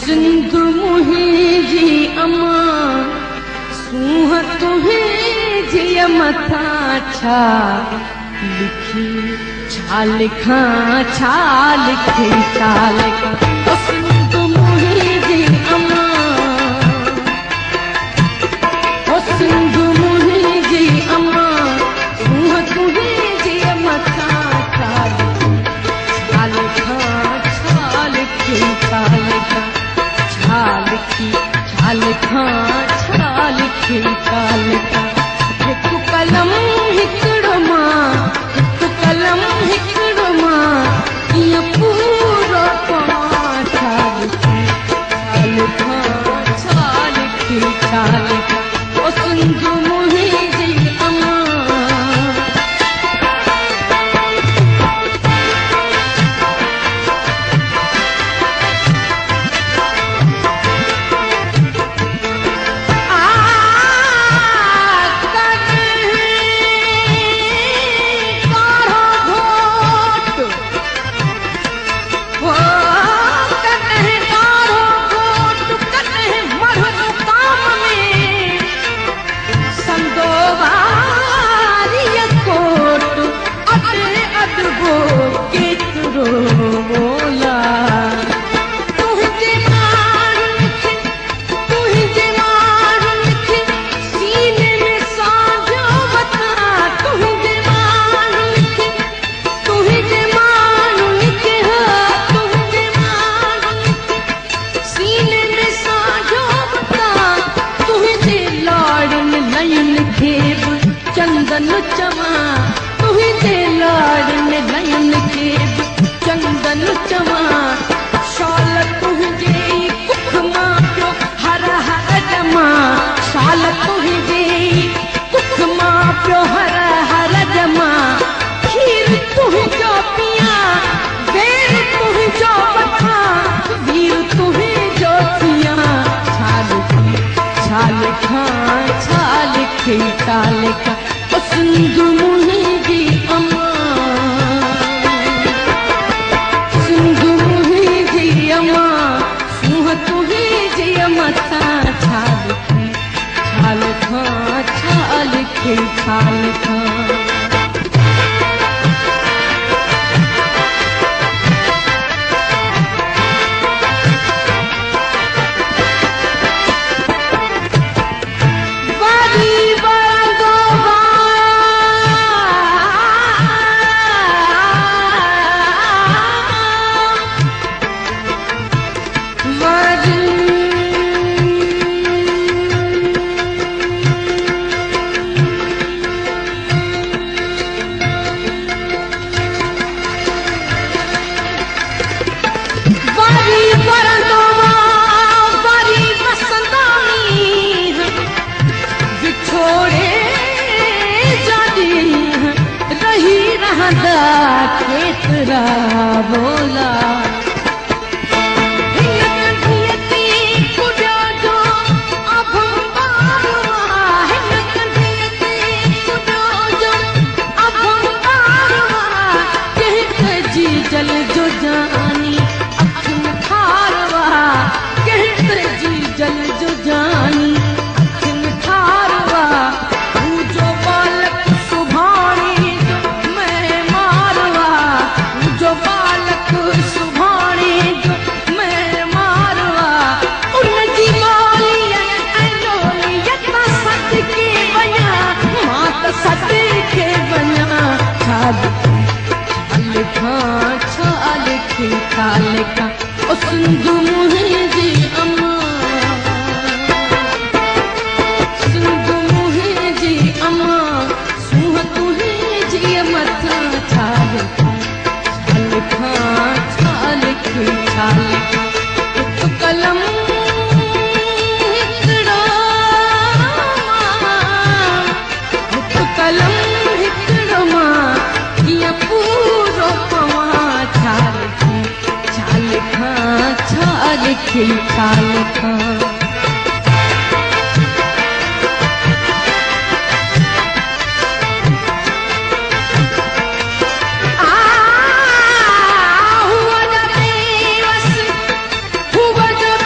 सिंधु मुहिंजी अमा सूंह तुंहिंजी मथा छा लिखी छा लिखां छा लिखी छा लिखां ओ सिंधु मुहिंजी अमा ओ सिंधु मुहिंजी अमा सूंह तुंहिंजी मथा छा लिखां छा लिखी छा लिखां छा लिखी छा लिखां छा लिखी छा लिखां हिकु कलम हिकिड़ो मां हिकु कलम हिकिड़ो मां ईअं पूरो पवां छा लिखां छा लिखी छा लिखां ओ सिंधु मुहिंजी अमा चंदन चवा तुहिंजे लाड़न लयन के चंदन चवा शाल तुहिंजे कुख मां पियो हर हर जमा शाल तुहिंजे कुख मां पियो हर हर जमा खीर तुहिंजो पिया बेर तुहिंजो वठा वीर तुहिंजो थिया छा लिखां छा लिखी छा लिखां ओ सिंधु मुहिंजी अमा सिंधु मुहिंजी अमा सूंह तुहिंजी मथा छा लिखां छा लिखी छा लिखां केतरा बोला जल जो जानी अखिन खारवा कहते जी जल जो जानी अखिन खारवा जो बालक सुभाणे मैं मारवा जो बालक सुभाणे मैं मारवा उनजी लोलियत सच के वञा मां त सच के वञा छा लिखी छा लिखां ओ सिंधु मुहिंजी अमा सिंधु मुहिंजी अमा सूंह तुहिंजी मथा छा लिखां छा लिखी छा लिखां हिकु कलम हिकिड़ो हिकु कलम हिकिड़ो मां ईअं पूरो पवां छा लिखी छा लिखां हुआ जब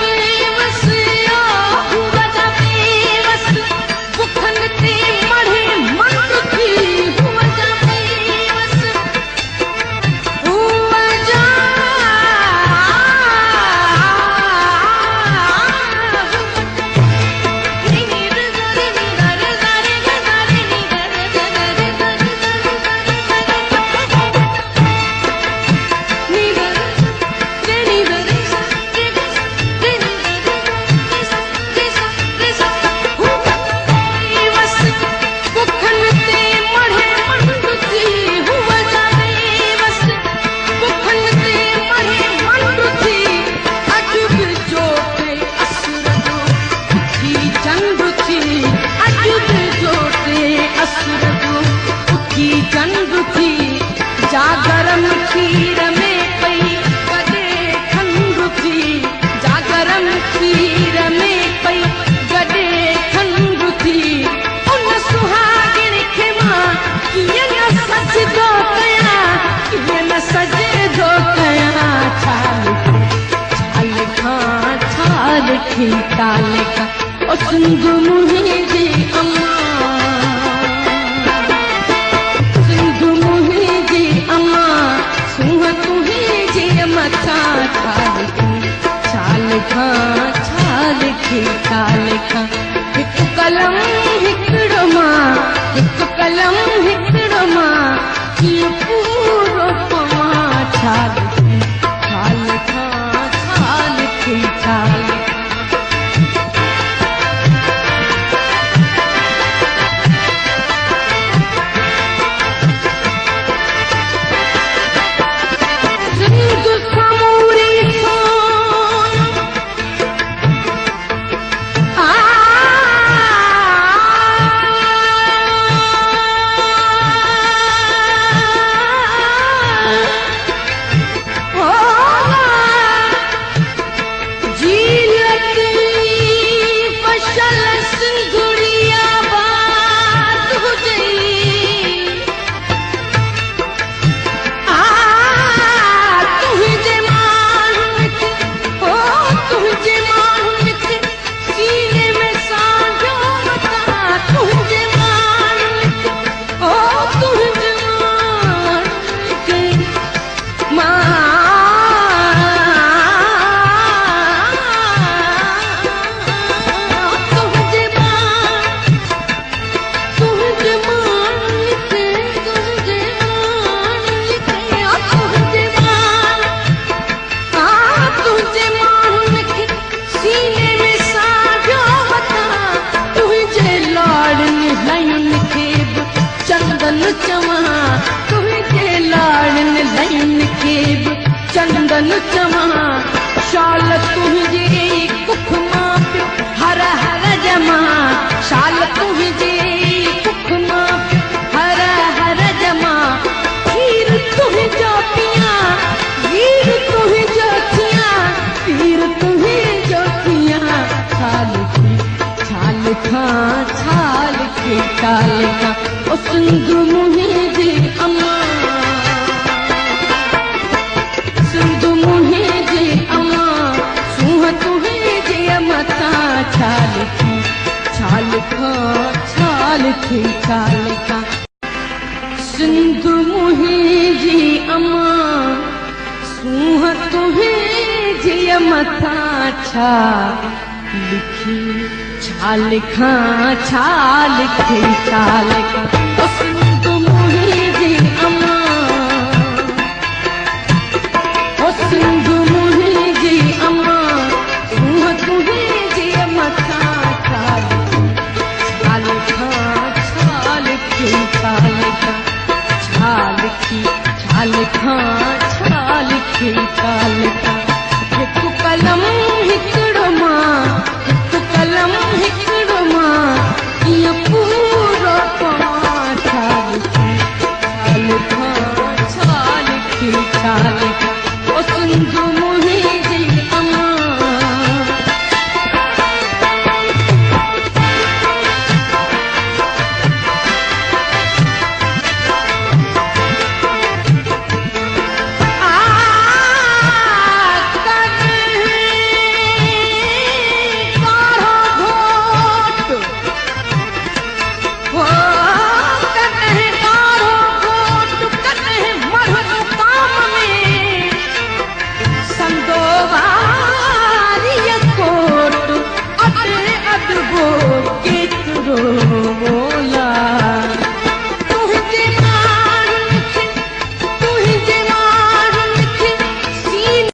खीर में पई गॾे खंडु थी उन सुहागिण खे मां कीअं न सजदो कयां कीअं न सजदो कयां छा लिखी छा लिखां ओ सिंधु मुंहिंजी अम्मा सिंधु मुंहिंजी अम्मा सूंहं तुंहिंजे मथां छा लिखां छा लिखी छा लिखां हिकु कलम हिकिड़ो मां हिकु कलम हिकिड़ो मां कीअं पूरो पवां छा लिखां छा लिखी छा लिखां चंदन चवां शाल तुंहिंजे कुख मां पियो हर हर जमा शाल तुंहिंजे कुख मां पियो हर हर जमा खीर तुंहिंजो पियां वीर तुंहिंजो थियां पीर तुंहिंजो थियां छा लिखां छा लिखी छा लिखां ओ सिंधु मुंहिंजी अम्मा सिंधु मुंहिंजी अम्मा सूंहं तुंहिंजे मथां छा लिखां छा लिखी छा लिखां सिंधु मुंहिंजी अम्मा सूंहं तुंहिंजे मथां छा लिखां छा लिखी छा लिखां ओ सिंधु मुंहिंजी अम्मा ओ सिंधु